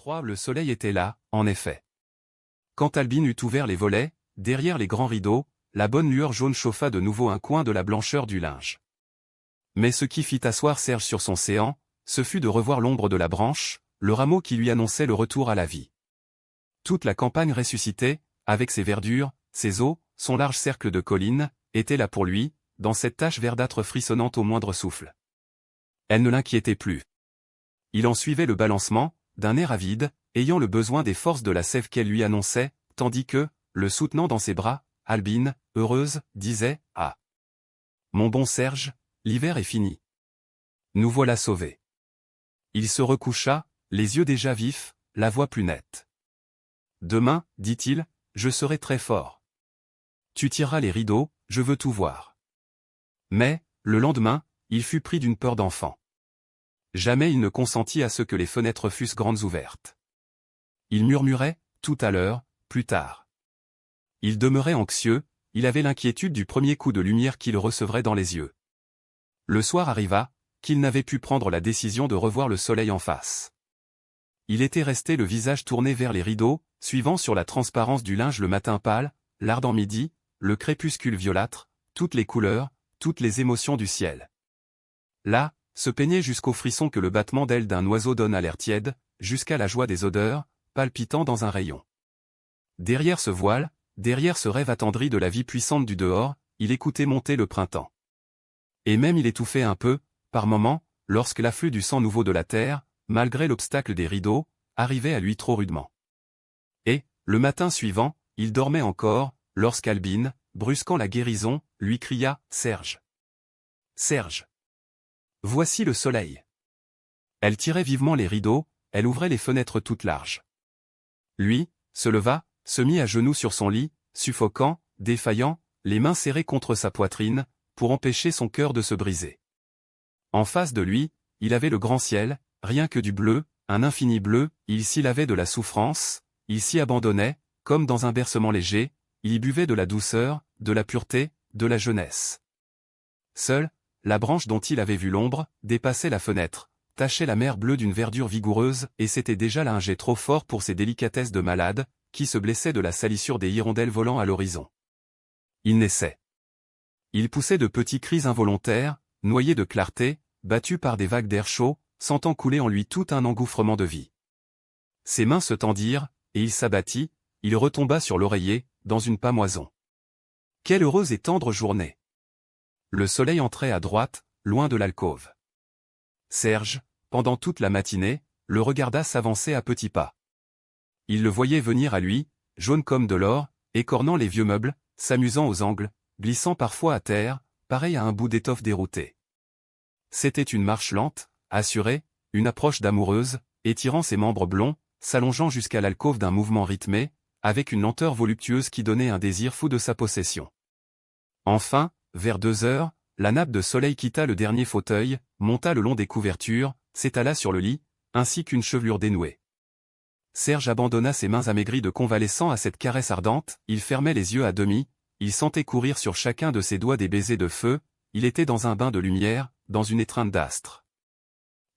3. Le soleil était là, en effet. Quand Albin eut ouvert les volets, derrière les grands rideaux, la bonne lueur jaune chauffa de nouveau un coin de la blancheur du linge. Mais ce qui fit asseoir Serge sur son séant, ce fut de revoir l'ombre de la branche, le rameau qui lui annonçait le retour à la vie. Toute la campagne ressuscitée, avec ses verdures, ses eaux, son large cercle de collines, était là pour lui, dans cette tache verdâtre frissonnante au moindre souffle. Elle ne l'inquiétait plus. Il en suivait le balancement, d'un air avide, ayant le besoin des forces de la sève qu'elle lui annonçait, tandis que, le soutenant dans ses bras, Albin, heureuse, disait « Ah ! Mon bon Serge, l'hiver est fini. Nous voilà sauvés. » Il se recoucha, les yeux déjà vifs, la voix plus nette. « Demain, dit-il, je serai très fort. Tu tireras les rideaux, je veux tout voir. » Mais, le lendemain, il fut pris d'une peur d'enfant. Jamais il ne consentit à ce que les fenêtres fussent grandes ouvertes. Il murmurait, tout à l'heure, plus tard. Il demeurait anxieux, il avait l'inquiétude du premier coup de lumière qu'il recevrait dans les yeux. Le soir arriva, qu'il n'avait pu prendre la décision de revoir le soleil en face. Il était resté le visage tourné vers les rideaux, suivant sur la transparence du linge le matin pâle, l'ardent midi, le crépuscule violâtre, toutes les couleurs, toutes les émotions du ciel. Là, se peignait jusqu'au frisson que le battement d'ailes d'un oiseau donne à l'air tiède, jusqu'à la joie des odeurs, palpitant dans un rayon. Derrière ce voile, derrière ce rêve attendri de la vie puissante du dehors, il écoutait monter le printemps. Et même il étouffait un peu, par moments, lorsque l'afflux du sang nouveau de la terre, malgré l'obstacle des rideaux, arrivait à lui trop rudement. Et, le matin suivant, il dormait encore, lorsqu'Albin, brusquant la guérison, lui cria « Serge ! Serge ! Voici le soleil !» Elle tirait vivement les rideaux, elle ouvrait les fenêtres toutes larges. Lui, se leva, se mit à genoux sur son lit, suffocant, défaillant, les mains serrées contre sa poitrine, pour empêcher son cœur de se briser. En face de lui, il avait le grand ciel, rien que du bleu, un infini bleu, il s'y lavait de la souffrance, il s'y abandonnait, comme dans un bercement léger, il y buvait de la douceur, de la pureté, de la jeunesse. Seule, la branche dont il avait vu l'ombre, dépassait la fenêtre, tachait la mer bleue d'une verdure vigoureuse, et c'était déjà là un jet trop fort pour ses délicatesses de malade, qui se blessait de la salissure des hirondelles volant à l'horizon. Il naissait. Il poussait de petits cris involontaires, noyés de clarté, battus par des vagues d'air chaud, sentant couler en lui tout un engouffrement de vie. Ses mains se tendirent, et il s'abattit, il retomba sur l'oreiller, dans une pâmoison. Quelle heureuse et tendre journée! Le soleil entrait à droite, loin de l'alcôve. Serge, pendant toute la matinée, le regarda s'avancer à petits pas. Il le voyait venir à lui, jaune comme de l'or, écornant les vieux meubles, s'amusant aux angles, glissant parfois à terre, pareil à un bout d'étoffe dérouté. C'était une marche lente, assurée, une approche d'amoureuse, étirant ses membres blonds, s'allongeant jusqu'à l'alcôve d'un mouvement rythmé, avec une lenteur voluptueuse qui donnait un désir fou de sa possession. Enfin, vers 2 heures, la nappe de soleil quitta le dernier fauteuil, monta le long des couvertures, s'étala sur le lit, ainsi qu'une chevelure dénouée. Serge abandonna ses mains amaigries de convalescent à cette caresse ardente, il fermait les yeux à demi, il sentait courir sur chacun de ses doigts des baisers de feu, il était dans un bain de lumière, dans une étreinte d'astres.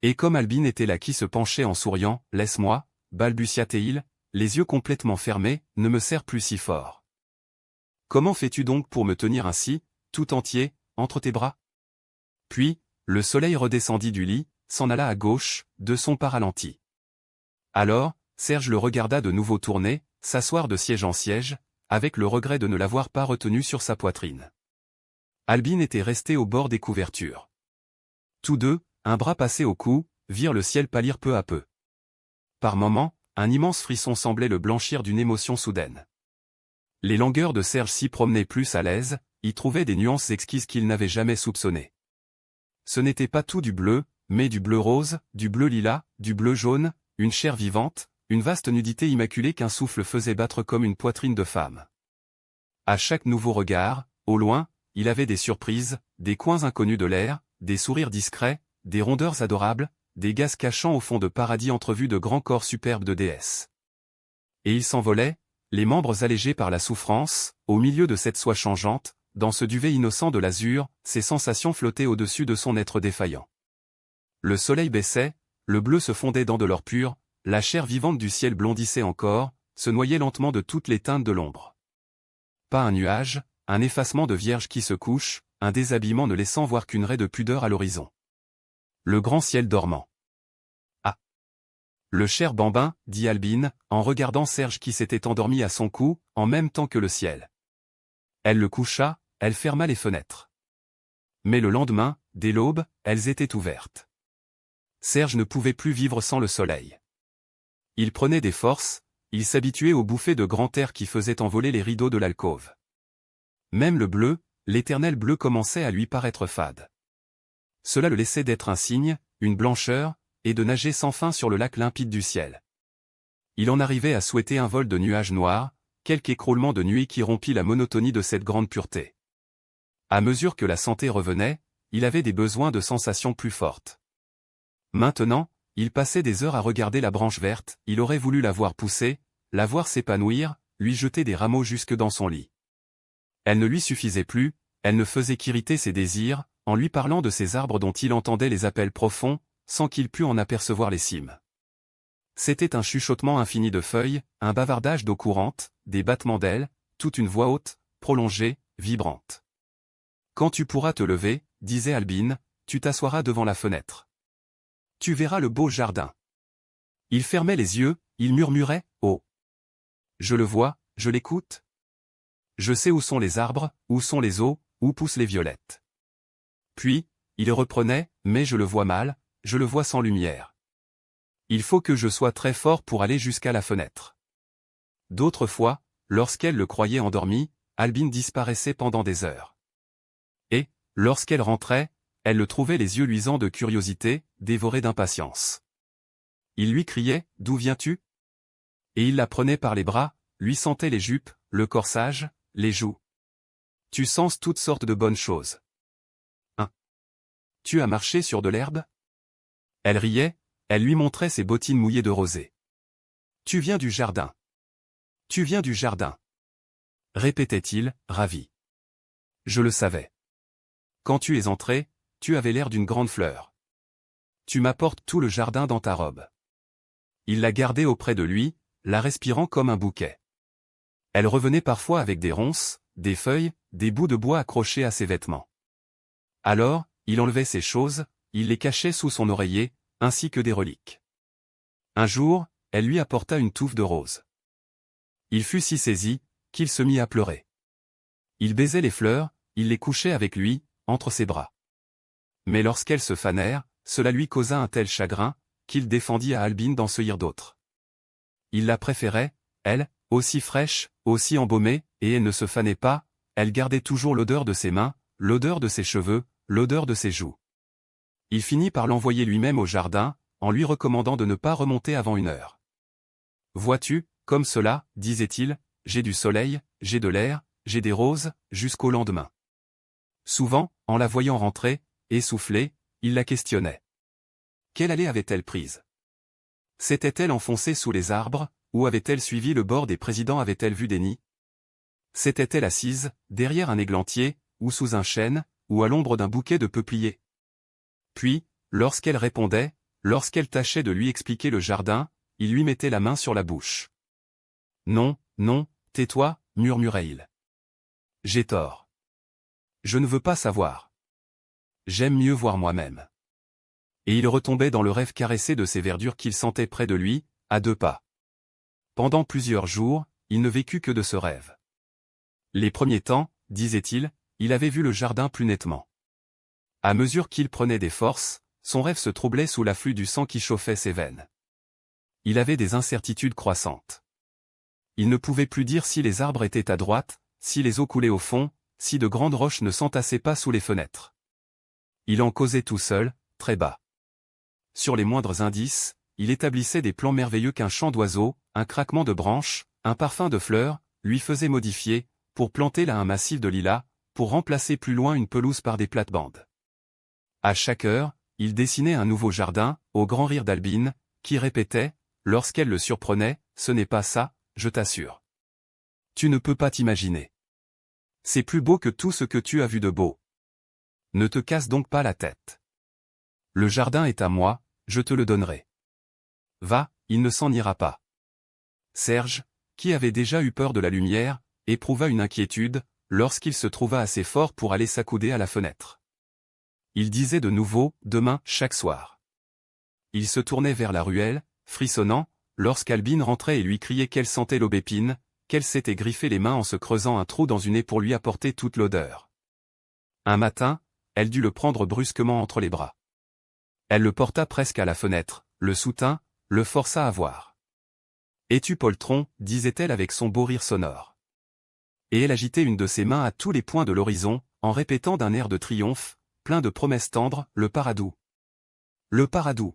Et comme Albin était là qui se penchait en souriant, « Laisse-moi » balbutia-t-il, les yeux complètement fermés, « ne me serre plus si fort. Comment fais-tu donc pour me tenir ainsi, tout entier, entre tes bras ?» Puis, le soleil redescendit du lit, s'en alla à gauche, de son pas ralenti. Alors, Serge le regarda de nouveau tourner, s'asseoir de siège en siège, avec le regret de ne l'avoir pas retenu sur sa poitrine. Albin était resté au bord des couvertures. Tous deux, un bras passé au cou, virent le ciel pâlir peu à peu. Par moments, un immense frisson semblait le blanchir d'une émotion soudaine. Les langueurs de Serge s'y promenaient plus à l'aise, y trouvaient des nuances exquises qu'il n'avait jamais soupçonnées. Ce n'était pas tout du bleu, mais du bleu rose, du bleu lilas, du bleu jaune, une chair vivante, une vaste nudité immaculée qu'un souffle faisait battre comme une poitrine de femme. À chaque nouveau regard, au loin, il avait des surprises, des coins inconnus de l'air, des sourires discrets, des rondeurs adorables, des gazes cachant au fond de paradis entrevus de grands corps superbes de déesses. Et il s'envolait, les membres allégés par la souffrance, au milieu de cette soie changeante, dans ce duvet innocent de l'azur, ses sensations flottaient au-dessus de son être défaillant. Le soleil baissait, le bleu se fondait dans de l'or pur, la chair vivante du ciel blondissait encore, se noyait lentement de toutes les teintes de l'ombre. Pas un nuage, un effacement de vierge qui se couche, un déshabillement ne laissant voir qu'une raie de pudeur à l'horizon. Le grand ciel dormant. Ah! Le cher bambin, dit Albine, en regardant Serge qui s'était endormi à son cou, en même temps que le ciel. Elle le coucha, elle ferma les fenêtres. Mais le lendemain, dès l'aube, elles étaient ouvertes. Serge ne pouvait plus vivre sans le soleil. Il prenait des forces, il s'habituait aux bouffées de grand air qui faisaient envoler les rideaux de l'alcôve. Même le bleu, l'éternel bleu commençait à lui paraître fade. Cela le laissait d'être un cygne, une blancheur, et de nager sans fin sur le lac limpide du ciel. Il en arrivait à souhaiter un vol de nuages noirs, quelque écroulement de nuit qui rompit la monotonie de cette grande pureté. À mesure que la santé revenait, il avait des besoins de sensations plus fortes. Maintenant, il passait des heures à regarder la branche verte, il aurait voulu la voir pousser, la voir s'épanouir, lui jeter des rameaux jusque dans son lit. Elle ne lui suffisait plus, elle ne faisait qu'irriter ses désirs, en lui parlant de ces arbres dont il entendait les appels profonds, sans qu'il pût en apercevoir les cimes. C'était un chuchotement infini de feuilles, un bavardage d'eau courante, des battements d'ailes, toute une voix haute, prolongée, vibrante. Quand tu pourras te lever, disait Albine, tu t'assoiras devant la fenêtre. Tu verras le beau jardin. Il fermait les yeux, il murmurait, oh. Je le vois, je l'écoute. Je sais où sont les arbres, où sont les eaux, où poussent les violettes. Puis, il reprenait, mais je le vois mal, je le vois sans lumière. Il faut que je sois très fort pour aller jusqu'à la fenêtre. D'autres fois, lorsqu'elle le croyait endormi, Albine disparaissait pendant des heures. Et, lorsqu'elle rentrait, elle le trouvait les yeux luisants de curiosité, dévorés d'impatience. Il lui criait, « D'où viens-tu » Et il la prenait par les bras, lui sentait les jupes, le corsage, les joues. Tu sens toutes sortes de bonnes choses. Hein? Tu as marché sur de l'herbe? Elle riait, elle lui montrait ses bottines mouillées de rosée. Tu viens du jardin. Tu viens du jardin. Répétait-il, ravi. Je le savais. Quand tu es entré, tu avais l'air d'une grande fleur. Tu m'apportes tout le jardin dans ta robe. Il la gardait auprès de lui, la respirant comme un bouquet. Elle revenait parfois avec des ronces, des feuilles, des bouts de bois accrochés à ses vêtements. Alors, il enlevait ces choses, il les cachait sous son oreiller, ainsi que des reliques. Un jour, elle lui apporta une touffe de roses. Il fut si saisi, qu'il se mit à pleurer. Il baisait les fleurs, il les couchait avec lui, entre ses bras. Mais lorsqu'elles se fanèrent, cela lui causa un tel chagrin, qu'il défendit à Albine d'en cueillir d'autres. Il la préférait, elle, aussi fraîche, aussi embaumée, et elle ne se fanait pas, elle gardait toujours l'odeur de ses mains, l'odeur de ses cheveux, l'odeur de ses joues. Il finit par l'envoyer lui-même au jardin, en lui recommandant de ne pas remonter avant 1 heure. Vois-tu, comme cela, disait-il, j'ai du soleil, j'ai de l'air, j'ai des roses, jusqu'au lendemain. Souvent, en la voyant rentrer, essoufflée, il la questionnait. Quelle allée avait-elle prise? S'était-elle enfoncée sous les arbres, ou avait-elle suivi le bord des présidents, avait-elle vu des nids? S'était-elle assise, derrière un églantier, ou sous un chêne, ou à l'ombre d'un bouquet de peupliers? Puis, lorsqu'elle répondait, lorsqu'elle tâchait de lui expliquer le jardin, il lui mettait la main sur la bouche. Non, non, tais-toi, murmurait-il. J'ai tort. Je ne veux pas savoir. J'aime mieux voir moi-même. Et il retombait dans le rêve caressé de ces verdures qu'il sentait près de lui, à 2 pas. Pendant plusieurs jours, il ne vécut que de ce rêve. Les premiers temps, disait-il, il avait vu le jardin plus nettement. À mesure qu'il prenait des forces, son rêve se troublait sous l'afflux du sang qui chauffait ses veines. Il avait des incertitudes croissantes. Il ne pouvait plus dire si les arbres étaient à droite, si les eaux coulaient au fond, si de grandes roches ne s'entassaient pas sous les fenêtres. Il en causait tout seul, très bas. Sur les moindres indices, il établissait des plans merveilleux qu'un chant d'oiseaux, un craquement de branches, un parfum de fleurs, lui faisait modifier, pour planter là un massif de lilas, pour remplacer plus loin une pelouse par des plates-bandes. À chaque heure, il dessinait un nouveau jardin, au grand rire d'Albine, qui répétait, lorsqu'elle le surprenait, ce n'est pas ça, je t'assure. Tu ne peux pas t'imaginer. C'est plus beau que tout ce que tu as vu de beau. Ne te casse donc pas la tête. Le jardin est à moi, je te le donnerai. Va, il ne s'en ira pas. Serge, qui avait déjà eu peur de la lumière, éprouva une inquiétude, lorsqu'il se trouva assez fort pour aller s'accouder à la fenêtre. Il disait de nouveau « demain » chaque soir. Il se tournait vers la ruelle, frissonnant, lorsqu'Albine rentrait et lui criait qu'elle sentait l'aubépine, qu'elle s'était griffé les mains en se creusant un trou dans une haie pour lui apporter toute l'odeur. Un matin, elle dut le prendre brusquement entre les bras. Elle le porta presque à la fenêtre, le soutint, le força à voir. « Es-tu poltron » disait-elle avec son beau rire sonore. Et elle agitait une de ses mains à tous les points de l'horizon, en répétant d'un air de triomphe, plein de promesses tendres, « le Paradou. Le Paradou. »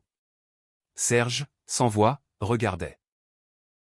Serge, sans voix, regardait.